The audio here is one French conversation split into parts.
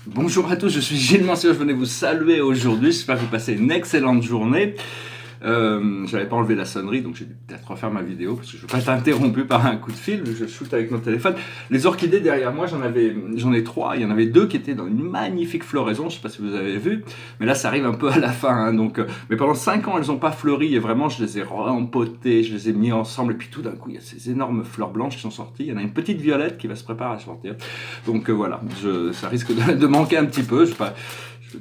Bonjour à tous, je suis Gilles Manciot, je venais vous saluer aujourd'hui, j'espère que vous passez une excellente journée. J'avais pas enlevé la sonnerie, donc j'ai dû peut-être refaire ma vidéo, parce que je veux pas être interrompu par un coup de fil, je shoot avec mon téléphone. Les orchidées derrière moi, j'en ai trois, il y en avait deux qui étaient dans une magnifique floraison, je sais pas si vous avez vu, mais là ça arrive un peu à la fin, hein, mais pendant 5 ans elles ont pas fleuri, et vraiment je les ai re-empotées, je les ai mis ensemble, et puis tout d'un coup il y a ces énormes fleurs blanches qui sont sorties, il y en a une petite violette qui va se préparer à sortir, donc voilà, ça risque de manquer un petit peu,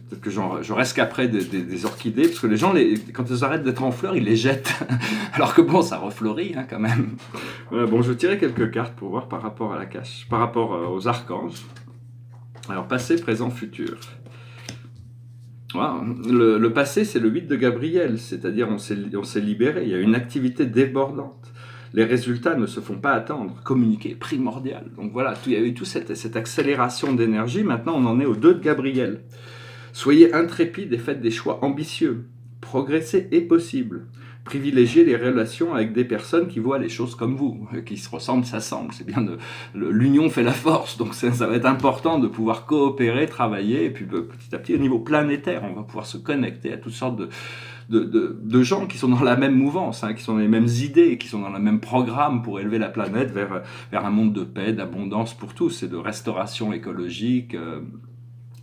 peut-être que je reste qu'après des orchidées, parce que les gens, quand ils arrêtent d'être en fleurs, ils les jettent. Alors que bon, ça refleurit quand même. Voilà, bon, je vais tirer quelques cartes pour voir par rapport à la cache, par rapport aux archanges. Alors, passé, présent, futur. Voilà. Le passé, c'est le 8 de Gabriel, c'est-à-dire on s'est libéré, il y a une activité débordante. Les résultats ne se font pas attendre. Communiquer est primordial. Donc voilà, il y a eu toute cette accélération d'énergie. Maintenant, on en est au 2 de Gabriel. Soyez intrépides et faites des choix ambitieux. Progresser est possible. Privilégiez les relations avec des personnes qui voient les choses comme vous, qui se ressemblent, s'assemblent. C'est bien, l'union fait la force, donc ça va être important de pouvoir coopérer, travailler, et puis petit à petit, au niveau planétaire, on va pouvoir se connecter à toutes sortes de gens qui sont dans la même mouvance, qui sont dans les mêmes idées, qui sont dans le même programme pour élever la planète vers un monde de paix, d'abondance pour tous, et de restauration écologique,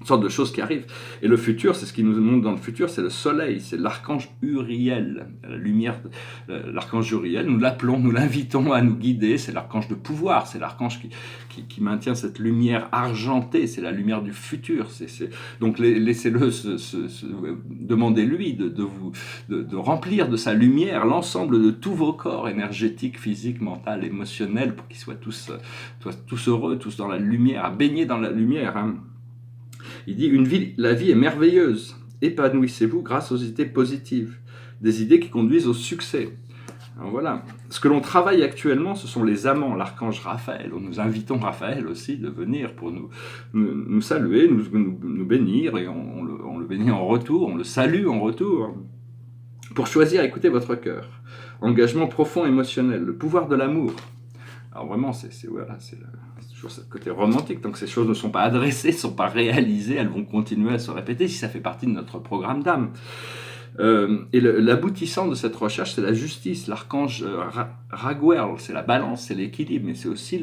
une sorte de choses qui arrivent. Et le futur, c'est ce qui nous montre dans le futur, c'est le soleil, c'est l'archange Uriel, la lumière, l'archange Uriel, nous l'appelons, nous l'invitons à nous guider, c'est l'archange de pouvoir, c'est l'archange qui maintient cette lumière argentée, c'est la lumière du futur. Donc laissez-le, demandez-lui de remplir de sa lumière l'ensemble de tous vos corps énergétiques, physiques, mentaux, émotionnels, pour qu'ils soient tous heureux, tous dans la lumière, baignés dans la lumière, Il dit, la vie est merveilleuse. Épanouissez-vous grâce aux idées positives. Des idées qui conduisent au succès. Alors voilà. Ce que l'on travaille actuellement, ce sont les amants, l'archange Raphaël. Nous invitons Raphaël aussi de venir pour nous saluer, nous bénir, et on le bénit en retour, on le salue en retour. Pour choisir, écoutez votre cœur. Engagement profond émotionnel, le pouvoir de l'amour. Alors vraiment, c'est toujours ce côté romantique. Tant que ces choses ne sont pas adressées, ne sont pas réalisées, elles vont continuer à se répéter si ça fait partie de notre programme d'âme. Et l'aboutissant de cette recherche, c'est la justice. L'archange Raguel, c'est la balance, c'est l'équilibre, mais c'est aussi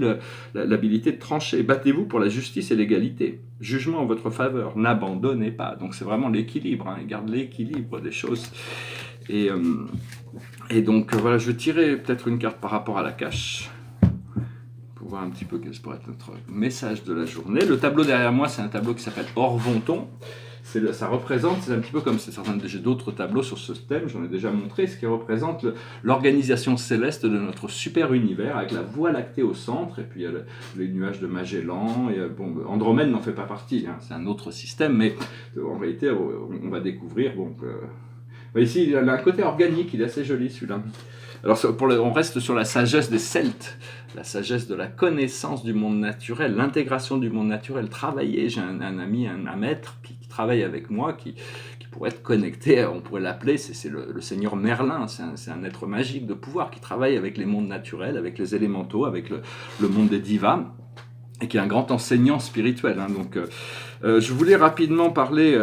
l'habilité de trancher. Battez-vous pour la justice et l'égalité. Jugement en votre faveur, n'abandonnez pas. Donc c'est vraiment l'équilibre, garde l'équilibre des choses. Et donc voilà, je vais tirer peut-être une carte par rapport à la cache, pour voir un petit peu quel pourrait être notre message de la journée. Le tableau derrière moi, c'est un tableau qui s'appelle Orvonton. Ça représente, c'est un petit peu comme j'ai d'autres tableaux sur ce thème, j'en ai déjà montré, ce qui représente l'organisation céleste de notre super univers, avec la Voie lactée au centre, et puis il y a les nuages de Magellan, et Andromède n'en fait pas partie, c'est un autre système, mais en réalité, on va découvrir, ici, il a un côté organique, il est assez joli celui-là. Alors, on reste sur la sagesse des Celtes, la sagesse de la connaissance du monde naturel, l'intégration du monde naturel. Travailler, j'ai un ami, un maître qui travaille avec moi, qui pourrait être connecté, on pourrait l'appeler, c'est le seigneur Merlin, c'est un être magique de pouvoir qui travaille avec les mondes naturels, avec les élémentaux, avec le monde des divas, et qui est un grand enseignant spirituel. Donc, je voulais rapidement parler...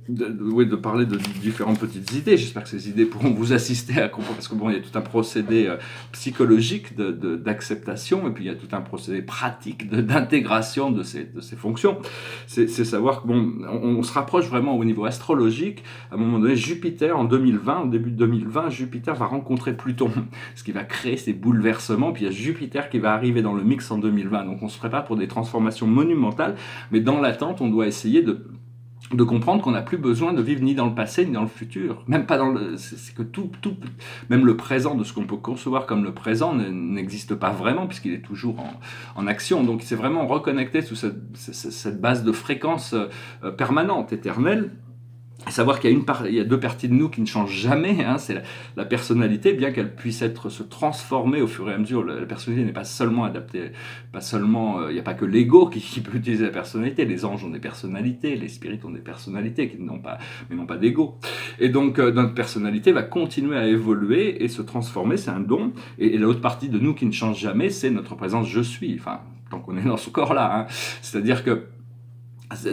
de parler de différentes petites idées. J'espère que ces idées pourront vous assister à comprendre, parce que il y a tout un procédé psychologique d'acceptation, et puis il y a tout un procédé pratique d'intégration de ces fonctions. C'est savoir on se rapproche vraiment au niveau astrologique. À un moment donné, Jupiter, en 2020, au début de 2020, Jupiter va rencontrer Pluton, ce qui va créer ces bouleversements, puis il y a Jupiter qui va arriver dans le mix en 2020. Donc on se prépare pour des transformations monumentales, mais dans l'attente, on doit essayer de comprendre qu'on n'a plus besoin de vivre ni dans le passé ni dans le futur, même pas c'est que tout, même le présent, de ce qu'on peut concevoir comme le présent, n'existe pas vraiment, puisqu'il est toujours en action. Donc c'est vraiment reconnecter sous cette base de fréquence permanente, éternelle, et savoir qu'il y a deux parties de nous qui ne changent jamais, c'est la personnalité, bien qu'elle puisse se transformer au fur et à mesure. La personnalité n'est pas seulement adaptée, il n'y a pas que l'ego qui peut utiliser la personnalité. Les anges ont des personnalités, les spirites ont des personnalités, mais n'ont pas d'ego. Et donc notre personnalité va continuer à évoluer et se transformer, c'est un don. Et l'autre partie de nous qui ne change jamais, c'est notre présence je suis, tant qu'on est dans ce corps-là. C'est-à-dire que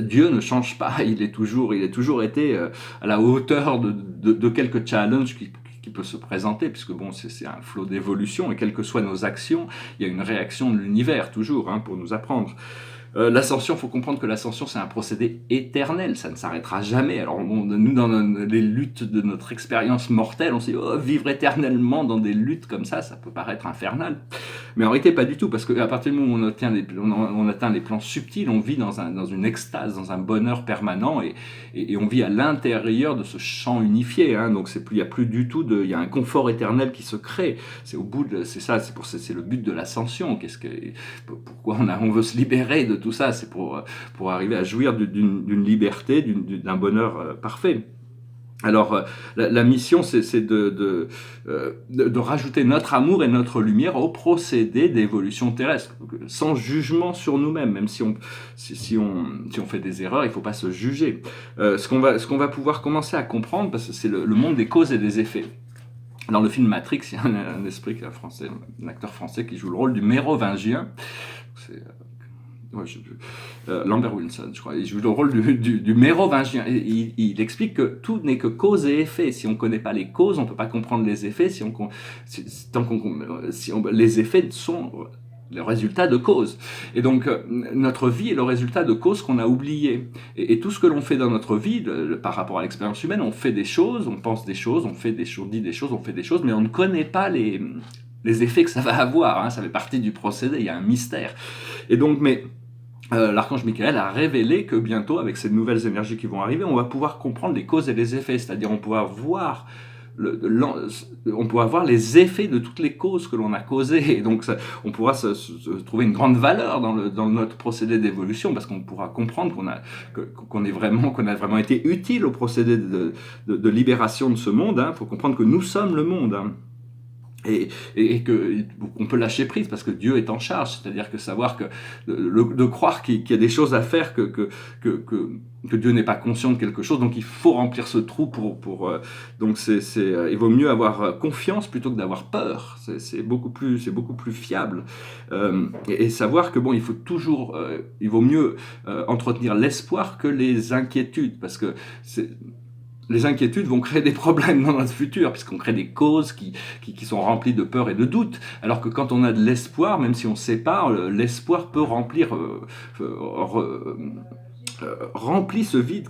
Dieu ne change pas, il est toujours été à la hauteur de quelques challenges qui peut se présenter, puisque bon, c'est un flot d'évolution, et quelles que soient nos actions, il y a une réaction de l'univers toujours, hein, pour nous apprendre. L'ascension, faut comprendre que l'ascension, c'est un procédé éternel, ça ne s'arrêtera jamais. Alors nous, dans les luttes de notre expérience mortelle, on se dit, oh, vivre éternellement dans des luttes comme ça peut paraître infernal. Mais en réalité, pas du tout, parce qu'à partir du moment où on atteint les plans subtils, on vit dans une extase, dans un bonheur permanent, et on vit à l'intérieur de ce champ unifié, hein. Donc il n'y a plus du tout il y a un confort éternel qui se crée. C'est le but de l'ascension. Pourquoi on veut se libérer de tout ça? C'est pour arriver à jouir d'une liberté, d'un bonheur parfait. Alors, la mission, c'est de rajouter notre amour et notre lumière au procédé d'évolution terrestre, sans jugement sur nous-mêmes, même si on fait des erreurs, il ne faut pas se juger. Ce qu'on va pouvoir commencer à comprendre, parce que c'est le monde des causes et des effets. Dans le film Matrix, il y a un acteur français qui joue le rôle du mérovingien. C'est Lambert Wilson, je crois. Il joue le rôle du mérovingien. Il explique que tout n'est que cause et effet. Si on ne connaît pas les causes, on ne peut pas comprendre les effets. Les effets sont le résultat de causes. Et donc, notre vie est le résultat de causes qu'on a oubliées. Et tout ce que l'on fait dans notre vie, par rapport à l'expérience humaine, on fait des choses, on pense des choses, on fait des choses, dit des choses, on fait des choses, mais on ne connaît pas les effets que ça va avoir, hein. Ça fait partie du procédé, il y a un mystère. Et donc, l'archange Michael a révélé que bientôt, avec ces nouvelles énergies qui vont arriver, on va pouvoir comprendre les causes et les effets, c'est-à-dire on pourra voir les effets de toutes les causes que l'on a causées, et donc on pourra se trouver une grande valeur dans notre procédé d'évolution, parce qu'on pourra comprendre qu'on a vraiment été utile au procédé de libération de ce monde, hein. Faut comprendre que nous sommes le monde, hein. Et qu'on peut lâcher prise parce que Dieu est en charge, c'est-à-dire que savoir que de croire qu'il y a des choses à faire, que Dieu n'est pas conscient de quelque chose, donc il faut remplir ce trou donc il vaut mieux avoir confiance plutôt que d'avoir peur. C'est beaucoup plus fiable, et savoir que bon, il vaut mieux entretenir l'espoir que les inquiétudes, parce que les inquiétudes vont créer des problèmes dans notre futur, puisqu'on crée des causes qui sont remplies de peur et de doute, alors que quand on a de l'espoir, même si on ne sait pas, l'espoir peut remplir ce vide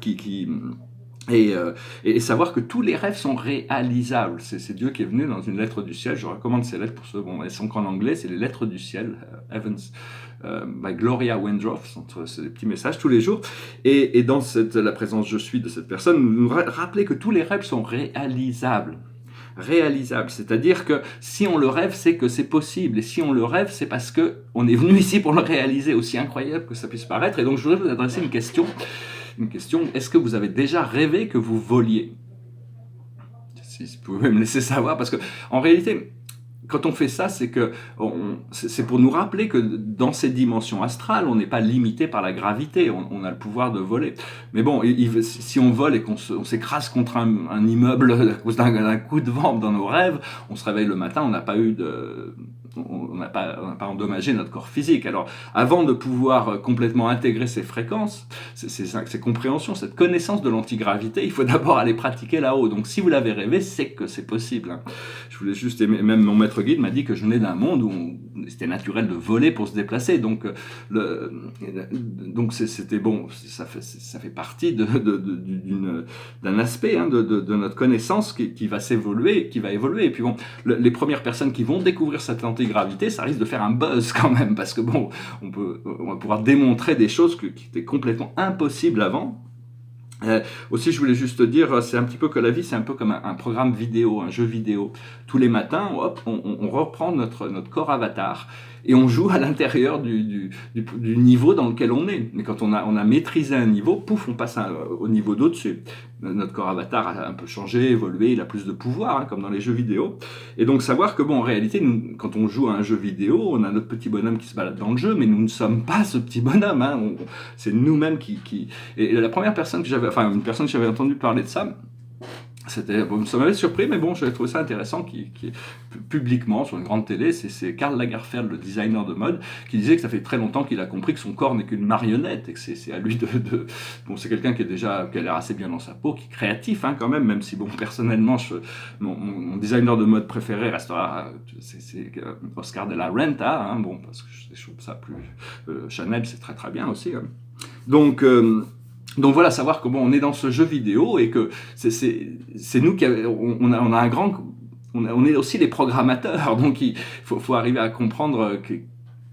et savoir que tous les rêves sont réalisables. C'est Dieu qui est venu dans une lettre du ciel. Je recommande ces lettres pour ceux, elles sont qu'en anglais, c'est les lettres du ciel, Heavens, by Gloria Wendroff, c'est des petits messages tous les jours, et dans la présence je suis de cette personne, nous rappeler que tous les rêves sont réalisables, c'est-à-dire que si on le rêve, c'est que c'est possible, et si on le rêve, c'est parce que on est venu ici pour le réaliser, aussi incroyable que ça puisse paraître. Et donc je voudrais vous adresser une question, est-ce que vous avez déjà rêvé que vous voliez? Si vous pouvez me laisser savoir, parce que en réalité, quand on fait ça, c'est pour nous rappeler que dans ces dimensions astrales, on n'est pas limité par la gravité, on a le pouvoir de voler. Mais bon, si on vole et qu'on s'écrase contre un immeuble à cause d'un coup de vent dans nos rêves, on se réveille le matin, on n'a pas endommagé notre corps physique. Alors, avant de pouvoir complètement intégrer ces fréquences, ces compréhensions, cette connaissance de l'antigravité, il faut d'abord aller pratiquer là-haut. Donc, si vous l'avez rêvé, c'est que c'est possible, hein. Je voulais juste, même mon maître guide m'a dit que je venais d'un monde où c'était naturel de voler pour se déplacer. Donc c'était bon, ça fait partie d'un aspect, hein, de notre connaissance qui va s'évoluer, qui va évoluer. Et puis bon, les premières personnes qui vont découvrir cette antigravité, ça risque de faire un buzz quand même, parce que bon, on va pouvoir démontrer des choses qui étaient complètement impossibles avant. Aussi, je voulais juste dire, c'est un petit peu que la vie, c'est un peu comme un programme vidéo, un jeu vidéo. Tous les matins, hop, on reprend notre corps avatar et on joue à l'intérieur du niveau dans lequel on est. Mais quand on a maîtrisé un niveau, pouf, on passe au niveau d'au-dessus. Notre corps avatar a un peu changé, évolué, il a plus de pouvoir, hein, comme dans les jeux vidéo. Et donc savoir que bon, en réalité, quand on joue à un jeu vidéo, on a notre petit bonhomme qui se balade dans le jeu, mais nous ne sommes pas ce petit bonhomme, hein. C'est nous-mêmes qui... Et la première personne une personne que j'avais entendu parler de ça, Bon, ça m'avait surpris, mais bon, j'avais trouvé ça intéressant publiquement sur une grande télé. C'est Karl Lagerfeld, le designer de mode, qui disait que ça fait très longtemps qu'il a compris que son corps n'est qu'une marionnette et que c'est à lui bon, c'est quelqu'un qui qui a l'air assez bien dans sa peau, qui est créatif quand même si bon, personnellement, mon designer de mode préféré restera c'est Oscar de la Renta, hein, bon, parce que je trouve ça plus Chanel, c'est très très bien aussi. Hein. Donc voilà, savoir comment on est dans ce jeu vidéo et que c'est nous qui on a un grand, on est aussi les programmateurs, donc il faut arriver à comprendre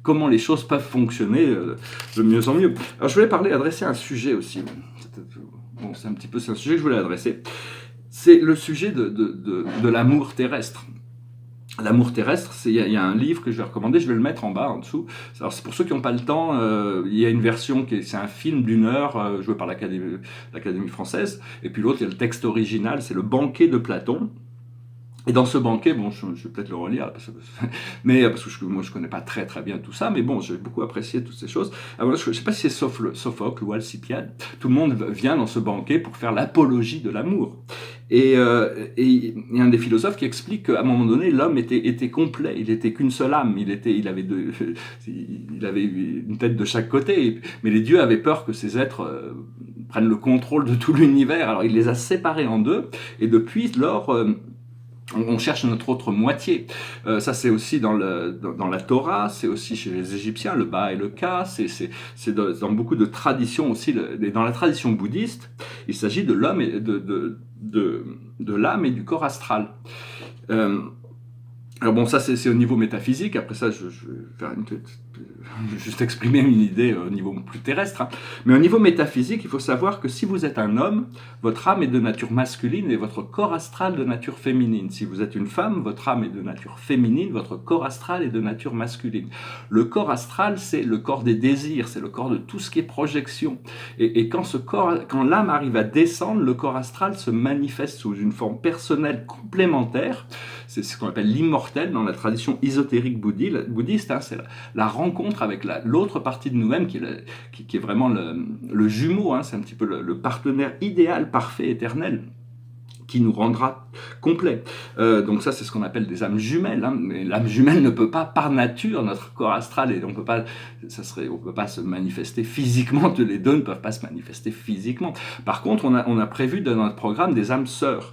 comment les choses peuvent fonctionner de mieux en mieux. Alors je voulais adresser un sujet aussi. Bon, c'est un sujet que je voulais adresser. C'est le sujet de l'amour terrestre. L'amour terrestre, il y a un livre que je vais recommander, je vais le mettre en bas, en dessous. Alors c'est pour ceux qui n'ont pas le temps, il y a une version c'est un film d'1 heure joué par l'Académie française, et puis l'autre, il y a le texte original, c'est Le banquet de Platon. Et dans ce banquet, bon, je vais peut-être le relire, parce que moi je connais pas très très bien tout ça, mais bon, j'ai beaucoup apprécié toutes ces choses. Alors, je sais pas si c'est Sophocle ou Alcibiade, tout le monde vient dans ce banquet pour faire l'apologie de l'amour. Et il y a un des philosophes qui explique qu'à un moment donné, l'homme était complet, il était qu'une seule âme, il avait une tête de chaque côté, mais les dieux avaient peur que ces êtres prennent le contrôle de tout l'univers, alors il les a séparés en deux, et depuis lors... on cherche notre autre moitié. Ça, c'est aussi dans la Torah, c'est aussi chez les Égyptiens, le Ba et le Ka, c'est dans beaucoup de traditions aussi. Dans la tradition bouddhiste, il s'agit de l'homme et de l'âme et du corps astral. Alors bon, ça c'est au niveau métaphysique, après ça je vais faire juste exprimer une idée au niveau plus terrestre. Hein. Mais au niveau métaphysique, il faut savoir que si vous êtes un homme, votre âme est de nature masculine et votre corps astral de nature féminine. Si vous êtes une femme, votre âme est de nature féminine, votre corps astral est de nature masculine. Le corps astral, c'est le corps des désirs, c'est le corps de tout ce qui est projection. Et quand l'âme arrive à descendre, le corps astral se manifeste sous une forme personnelle complémentaire. C'est ce qu'on appelle l'immortel dans la tradition ésotérique bouddhiste. Hein, c'est la rencontre avec l'autre partie de nous-mêmes qui est vraiment le jumeau. Hein, c'est un petit peu le partenaire idéal, parfait, éternel, qui nous rendra complet. Donc ça, c'est ce qu'on appelle des âmes jumelles. Hein. Mais l'âme jumelle ne peut pas, par nature, notre corps astral, et on peut pas se manifester physiquement. Les deux ne peuvent pas se manifester physiquement. Par contre, on a prévu dans notre programme des âmes sœurs.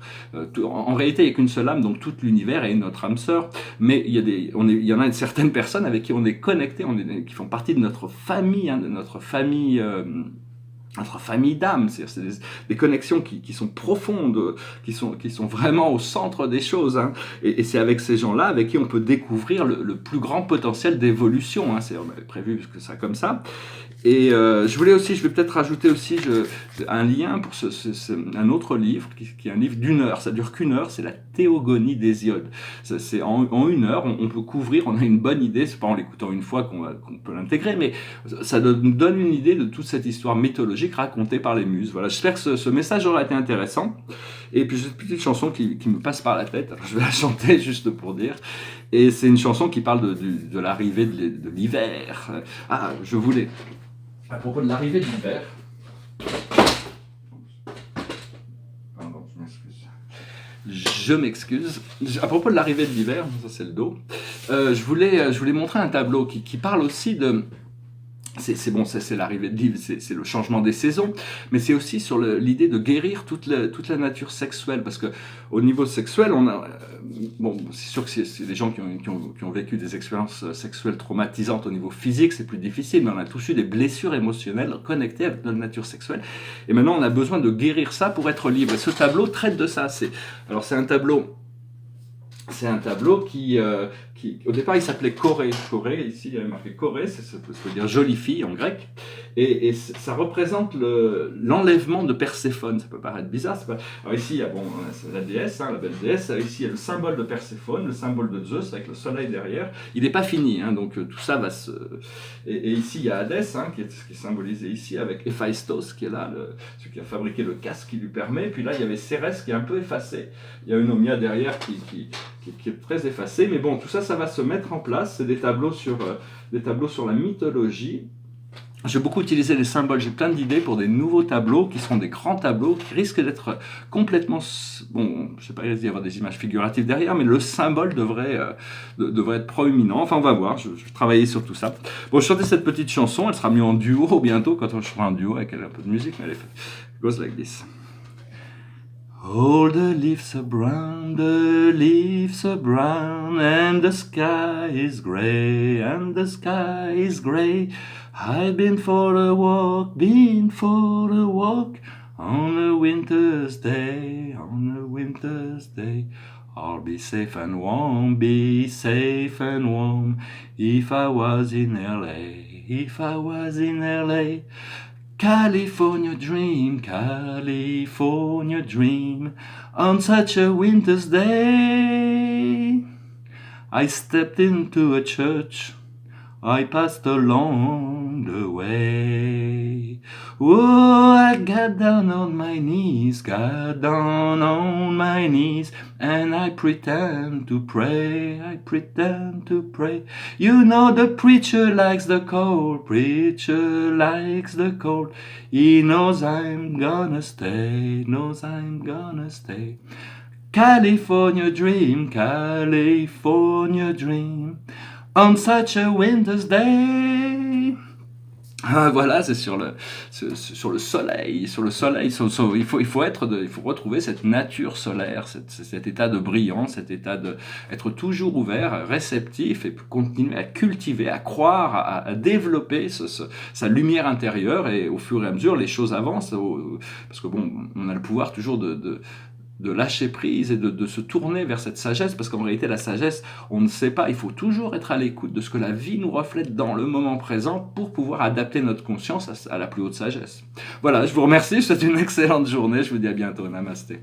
En réalité, il n'y a qu'une seule âme, donc tout l'univers est notre âme sœur. Mais il y en a certaines personnes avec qui on est connecté, qui font partie de notre famille, hein, de notre famille d'âme, c'est des connexions qui sont profondes, qui sont vraiment au centre des choses, hein. Et c'est avec ces gens-là avec qui on peut découvrir le plus grand potentiel d'évolution, hein. On avait prévu que ça comme ça. Et je vais peut-être rajouter aussi un lien pour un autre livre, qui est un livre d'1 heure, ça dure qu'1 heure, c'est la Théogonie d'Hésiode. C'est en 1 heure, on peut couvrir, on a une bonne idée, c'est pas en l'écoutant une fois qu'on peut l'intégrer, mais ça nous donne une idée de toute cette histoire mythologique racontée par les muses. Voilà, j'espère que ce message aura été intéressant. Et puis j'ai une petite chanson qui me passe par la tête, alors je vais la chanter juste pour dire. Et c'est une chanson qui parle de l'arrivée de l'hiver. Ah, je voulais... À propos de l'arrivée de l'hiver, pardon, je m'excuse. À propos de l'arrivée de l'hiver, ça c'est le dos, je voulais montrer un tableau qui parle aussi de... C'est l'arrivée de l'hiver, c'est le changement des saisons, mais c'est aussi sur l'idée de guérir toute la nature sexuelle, parce que au niveau sexuel, c'est sûr que c'est des gens qui ont vécu des expériences sexuelles traumatisantes au niveau physique, c'est plus difficile, mais on a tous eu des blessures émotionnelles connectées avec notre nature sexuelle, et maintenant on a besoin de guérir ça pour être libre. Et ce tableau traite de ça. C'est un tableau qui au départ il s'appelait Corée. Corée, ici il y avait marqué Corée, ça veut dire jolie fille en grec, et ça représente l'enlèvement de Perséphone. Ça peut paraître bizarre. Alors ici il y a c'est la déesse, hein, la belle déesse. Ici il y a le symbole de Perséphone, le symbole de Zeus avec le soleil derrière. Il n'est pas fini, hein, donc tout ça va se... Et ici il y a Hadès, hein, qui est symbolisé ici avec Héphaïstos qui est là, celui qui a fabriqué le casque qui lui permet. Puis là il y avait Cérès qui est un peu effacé. Il y a Eunomia derrière qui est très effacé, mais bon, tout ça va se mettre en place. C'est des tableaux sur la mythologie. J'ai beaucoup utilisé les symboles, j'ai plein d'idées pour des nouveaux tableaux qui seront des grands tableaux qui risquent d'être complètement... Bon, je sais pas, il risque d'y avoir des images figuratives derrière, mais le symbole devrait être proéminent. Enfin, on va voir, je vais travailler sur tout ça. Bon, je chantais cette petite chanson, elle sera mieux en duo bientôt, quand je ferai un duo avec un peu de musique, mais elle goes like this. All the leaves are brown, the leaves are brown, and the sky is grey, and the sky is grey. I've been for a walk, been for a walk, on a winter's day, on a winter's day. I'll be safe and warm, be safe and warm, if I was in LA, if I was in LA. California dream, California dream, on such a winter's day. I stepped into a church, I passed along the way. Oh, I got down on my knees, got down on my knees, and I pretend to pray, I pretend to pray. You know the preacher likes the cold, preacher likes the cold. He knows I'm gonna stay, knows I'm gonna stay. California dream, California dream, on such a winter's day. Ah, voilà, c'est sur le soleil, il faut retrouver cette nature solaire, cet état de brillance, cet état de être toujours ouvert, réceptif, et continuer à cultiver, à croire, à développer sa lumière intérieure, et au fur et à mesure, les choses avancent, parce que bon, on a le pouvoir toujours de lâcher prise et de se tourner vers cette sagesse, parce qu'en réalité la sagesse, on ne sait pas, il faut toujours être à l'écoute de ce que la vie nous reflète dans le moment présent pour pouvoir adapter notre conscience à la plus haute sagesse. Voilà, je vous remercie, je vous souhaite une excellente journée, je vous dis à bientôt, namasté.